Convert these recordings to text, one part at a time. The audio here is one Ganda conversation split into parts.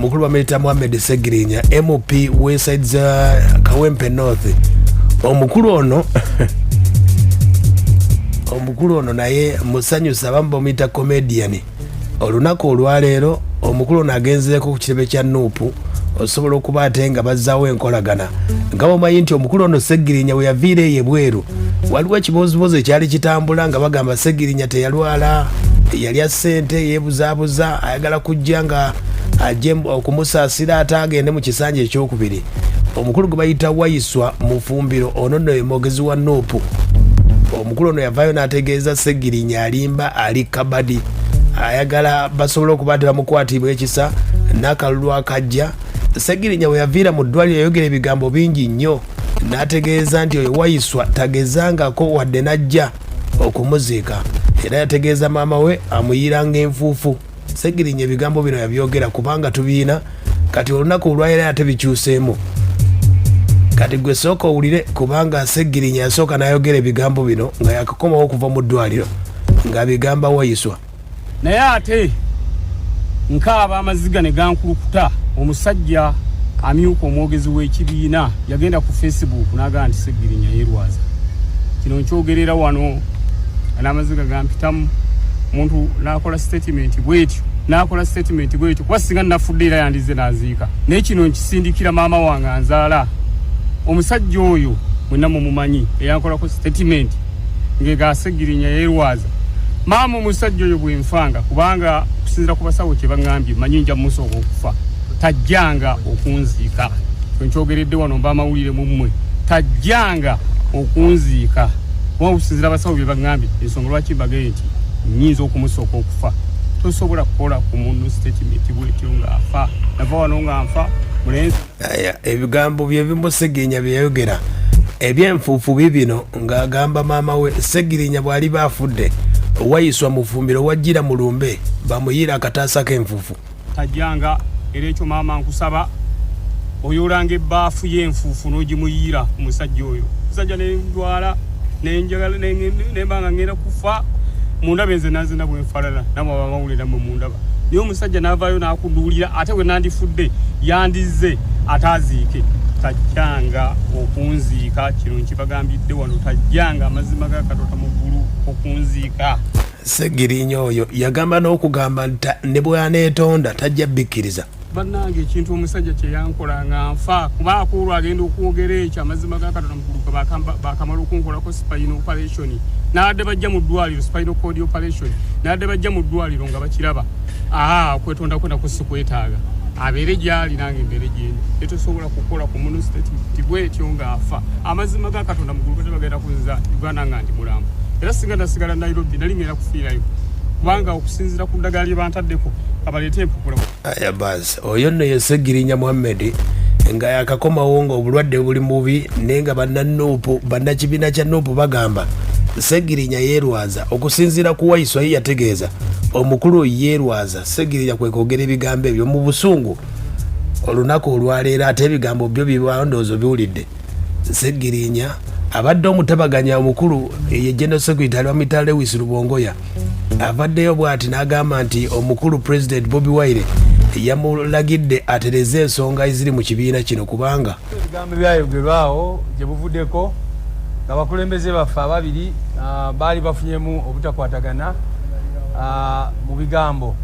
omukulu bamuyita Muhamad Segirinya MP Westside Kawempe North. Omukulu ono naye musanyusa bamuyita comedian. Olunaku olwaleero omukulu nagenzeeko ku kirebe kya Nuupu osobola okuba ate nga bazzaawo enkolagana nga bomanyi nti omukulu ono Segirinya we yaviira eyo ebweru waliwo ekibooziboozi ekyali kitambula nga bagamba Segirinya teyalwala yalya ssente yeebuzaabuza ayagala kujja nga ajje okumusaasira ate agende mu kisanja ekyokubiri. Omukulu gwe bayita Waiswa Mufumbiro ono nno ye mwogezi wa Nuupu. Omukulu ono yavaayo n'ategeeza Segirinya alimba ali kabadi ayagala basobola okuba tebamukwatibwa ekisa n'akalulu akajja. Segirinya we yaviira mu ddwaliro yayogera ebigambo bingi nnyo n'ategeeza nti oyo Waiswa tagezangako wadde n'ajja okumuziika era yategeeza maama we amuyiranga enfuufu. Segirinya ebigambo bino yabyogera kubanga tubiina kati olunaku olwayera ate bikyuseemu. Kati gwe sooka owulire kubanga Segirinya yasooka n'ayogera ebigambo bino nga yakakomawo okuva mu ddwaliro ng'abigamba Waiswa. Naye ate nkaaba amaziga ne gankulukuta omusajja amyuka omwogezi w'ekibiina yagenda ku Facebook n'agamba nti Segirinya yeerwaza. Kino nkyogerera wano n'amaziga gampitamu omuntu n'akola statement bwetyo kuba singa nnafudde era yandize n'aziika. Naye kino nkisindikira maama wange anzaala omusajja oyo mwenna mumumanyi eyankolako statement ng'ega Segirinya yeerwaza. Maama omusajja oyo bwenfanga kubanga okusinziira ku basawo kye baŋŋambye manyi nja musooka okufa tajjanga okunziika. Nkyogeredde wano mba amawulire mu mmwe tajjanga okunziika kuba okusinziira abasawo bye baŋŋambye ensonga lwaki mbagaye nti nnyinza okumusooka okufa. Tosobola kukola ku muntu statement bwetyo ng'afa nava wano nga nfa mulenzi. Ebigambo bye bimu Segirinya bye yayogera ebyenfuufu bibino ng'agamba maama we Segirinya bw'ali baafudde Waiswa Mufumbiro wajjira mu lumbe bamuyiira akataasa k'enfuufu. Tajjanga era ekyo maama nkusaba oyolanga ebbaafu y'enfuufu n'ogimuyiira omusajja oyo. Musajja n'endwala n'enjagala n'embanga ngenda kufa mundaba enze nanzena bwenfalala namwe abamawulire namwe mundaba. Naye omusajja n'avaayo n'akuduulira ate we nandifudde yandize ataaziike. Tajjanga okunziika kino nkibagambidde wano tajjanga amazima ga Katonda mu ggulu okunziika. Segirinya oyo yagamba n'okugamba nti ne bw'aneetonda tajja bikkiriza. Bannange ekintu omusajja kye yankola nga nfa kuba akoolwo agenda okwogera ekyo amazima ga Katonda mu ggulu bakamala okunkolako spinal operation n'adde bajja mu ddwaliro spinal cord operation n'adde bajja mu ddwaliro nga bakiraba okwetonda kwenda kusikwetaaga abeere gy'ali nange embeere gyendi tetusobola kukola ku muntu statement bwetyo ng'afa. Amazima ga Katonda mu ggulu bagenda kunza Uganda nga ndi mulamba era singa nasigala Nairobi nali ngenda kufiirayo kubanga okusinziira ku ddagala lye bantaddeko abaleete empapula. Aya basi oyo nno ye Segirinya Muhamad nga yakakomawo nga obulwadde buli mubi naye nga bannakibiina kya Nuupu bagamba Segirinya yeerwaza. Okusinziira ku Waiswa ye yategeeza omukulu yeerwaza. Segirinya kwe kwogera ebigambo ebyo mu busungu olunaku olwaleero ate ebigambo byo bibandoozo biwulidde. Segirinya abadde omutabaganya omukulu ye General Secretary wa Mitale Lewis Rubongoya avaddeyo bw'ati n'agamba nti omukulu President Bobi Wine yamulagidde atereze ensonga eziri mu kibiina kino kubanga ebigambo byayogerwawo gye buvuddeko nga bakulembeze baffe ababiri baali bafunyemu obutakwatagana mu bigambo.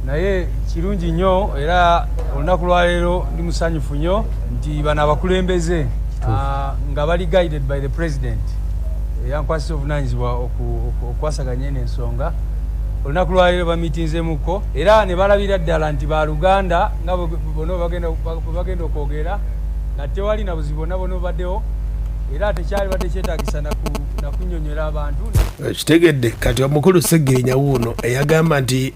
Naye kirungi nnyo era olunaku lwaleero ndi musanyufu nnyo nti bano abakulembeze nga bali guided by the president yankwasisa obuvunanyizibwa okwasaganya eno ensonga. Olunaku lwaleero bamitinzemuko era ne balabira ddala nti baluganda nga bono bagenda okwogera nga tewali na buzibu bonna bona obaddewo era tekyali badde kyetaagisa nakunnyonnyola abantu. Kitegedde kati omukulu Segirinya wuuno eyagamba nti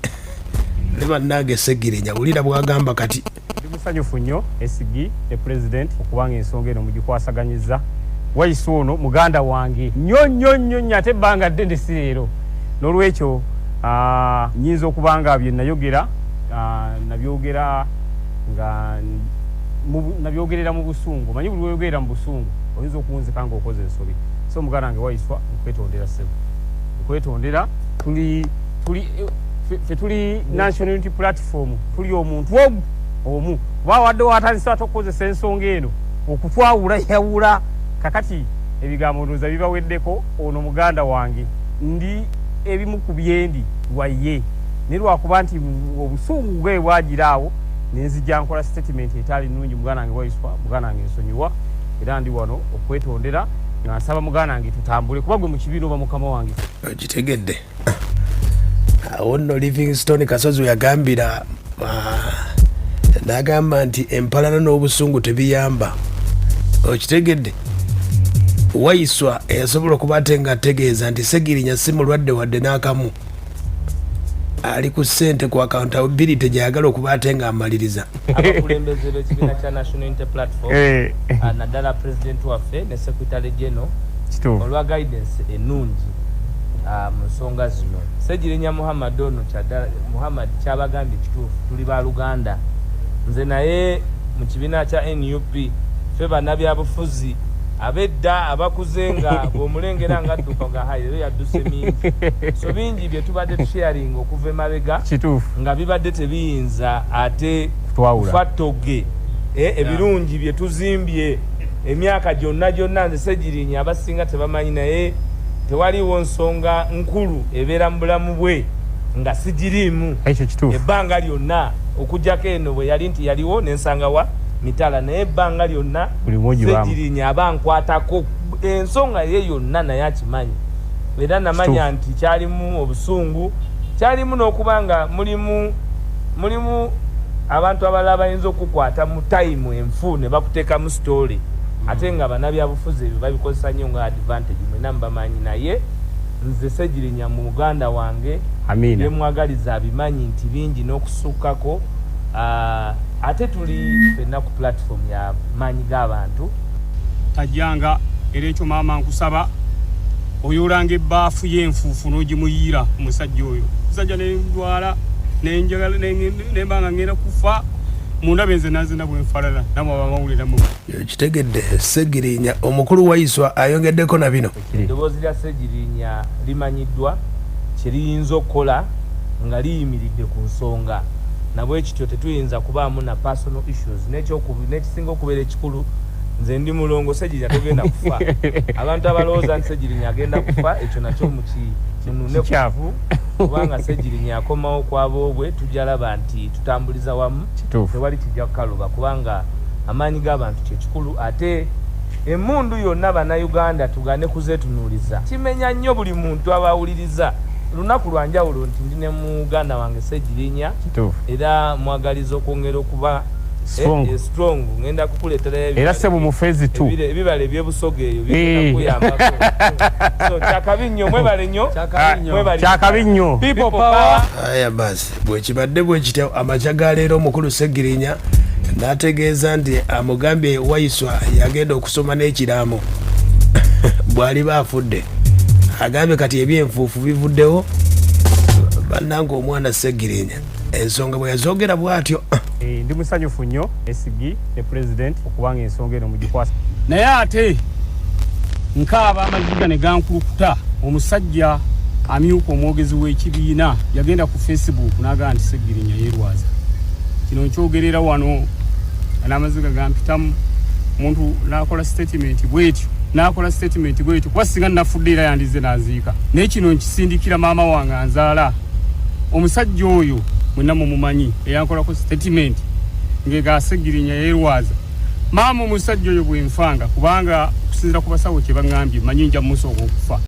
ne bannange Segirinya wulira bw'agamba kati musanyufu nnyo esigi the president okubanga ensonga eno mugikwasaganyiza. Waiswa ono muganda wange nnyo ate ebbanga ddende si leero n'olwekyo nyinza okubanga bye nayogera nabyogera nga nabyogerera mu busungu. Manyi buli weyogerera mu busungu oyinza okunzika nga okoze ensobi. So muganda wange Waiswa nkwetondera ssebo nkwetondera tuli National Unity Platform tuli omuntu omu bawadde watandise atokozesa ensonga eno okutwawula yawula kakati ebigambo ndoza bibaweddeko ono muganda wange ndi ebimu ku byendi lwaye ne lwakuba nti obusungu bwe bwagiraawo nenzijja nkola statement etali nnungi muganda wange Waiswa muganda wange nsonyiwa era ndi wano okwetondera nga nsaba muganda wange tutambule kuba gwe mu kibiina oba mukama wange okitegedde awo nno Livingstone Kasozi yagambira n'agamba nti empalana n'obusungu tebiyamba okitegedde Waiswa eyasobola okuba ate nga ategeeza nti Segirinya si mulwadde wadde n'akamu ali ku ssente ku accountability gyayagala okuba ate nga amaliriza abakulembeze b'ekibiina kya National Unity Platform naddala president waffe ne secretary general olwa guidance ennungi mu nsonga zino Segirinya Muhamad ono Muhamad kyabagambye kituufu tuli ba Luganda nze naye mu kibiina kya NUP ffe bannabyabufuzi abedda abakuzenga bw'omulengera nga adduka nga hayi yadduse mingi so bingi bye tubadde tusharing okuva emabega nga bibadde tebiyinza ate kufattoge ebirungi bye tuzimbye emyaka gyonna nze Segirinya abasinga tebamanyi naye tewaliwo nsonga nkulu ebeera mu bulamu bwe nga sigiriimu ebbanga lyonna okujjako eno bwe yali nti yaliwo nensanga wa mitala naye ebbanga lyonna Segirinya abankwatako ensonga ye yonna naye akimanyi era namanya nti kyalimu obusungu kyalimu n'okuba nga mulimu abantu abalala bayinza okukwata mu time enfu ne bakuteeka mu story ate nga bannabyabufuzi ebyo babikozesa nnyo nga advantage mwena mubamanyi naye nze Segirinya mu muganda wange yemwagaliza abimanyi nti bingi n'okusukkako ate tuli fenna ku platform ya manyi g'abantu tajjanga era ekyo maama nkusaba oyolanga ebbaafu y'enfuufu n'ogimuyiira omusajja oyo musajja nendwala nenjagala nembanga ngenda kufa munda benze nazina bwenfalala namwe abamawulira mu kitegedde Segirinya omukulu Waiswa ayongeddeko na bino eddoboozi lya Segirinya limanyiddwa kyeriyinza okukola nga liyimiridde ku nsonga nabwe ekityo tetuyinza kubaamu na personal issues n'ekisinga okubeera ekikulu nze ndi mulongo Segirinya togenda kufa abantu abalowooza nti Segirinya agenda kufa ekyo nakyo kinune kufu kubanga Segirinya akomawo kw'aboobwe tujalaba nti tutambuliza wamu tewali kijja kukaluba kubanga amaanyi g'abantu kyekikulu ate emmundu yonna bannayuganda tugane kuzeetunuuliza kimenya nnyo buli muntu abawuliriza lunaku lwanjawulo nti ndi ne muganda wange Segirinya era mwagaliza okwongera okuba strong ngenda kukuleetera era sebo mu phase 2 ebibala ebyebusoge eyo bigenda kuyambako so kyakabinnyo mwebale nnyo kyakabinnyo people power aya basi bwekibadde bwekitya amakya ga leero omukulu Segirinya n'ategeeza nti amugambye Waiswa yagenda okusoma n'ekiraamo bw'ali baafudde agambye kati ebyenfuufu bivuddewo bannanga omwana Segirinya ensonga bwe yazoogera bw'atyo ndi musanyufu nnyo SG ne president okubanga ensonga eno mugikwasa naye ate nkaaba amaziga ne gankulukuta omusajja amyuka omwogezi w'ekibiina yagenda ku Facebook n'agamba nti Segirinya yeerwaza kino nkyogerera wano n'amaziga gampitamu omuntu n'akola statement bwetyo kuba singa nnafudde era yandize n'aziika naye kino nkisindikira maama wange anzaala omusajja oyo mwenna mumumanyi eyankolako statement ngega Segirinya yeerwaza maama omusajja oyo bwenfanga kubanga okusinzira ku basawo kye baŋŋambye manyi nja musooka okufa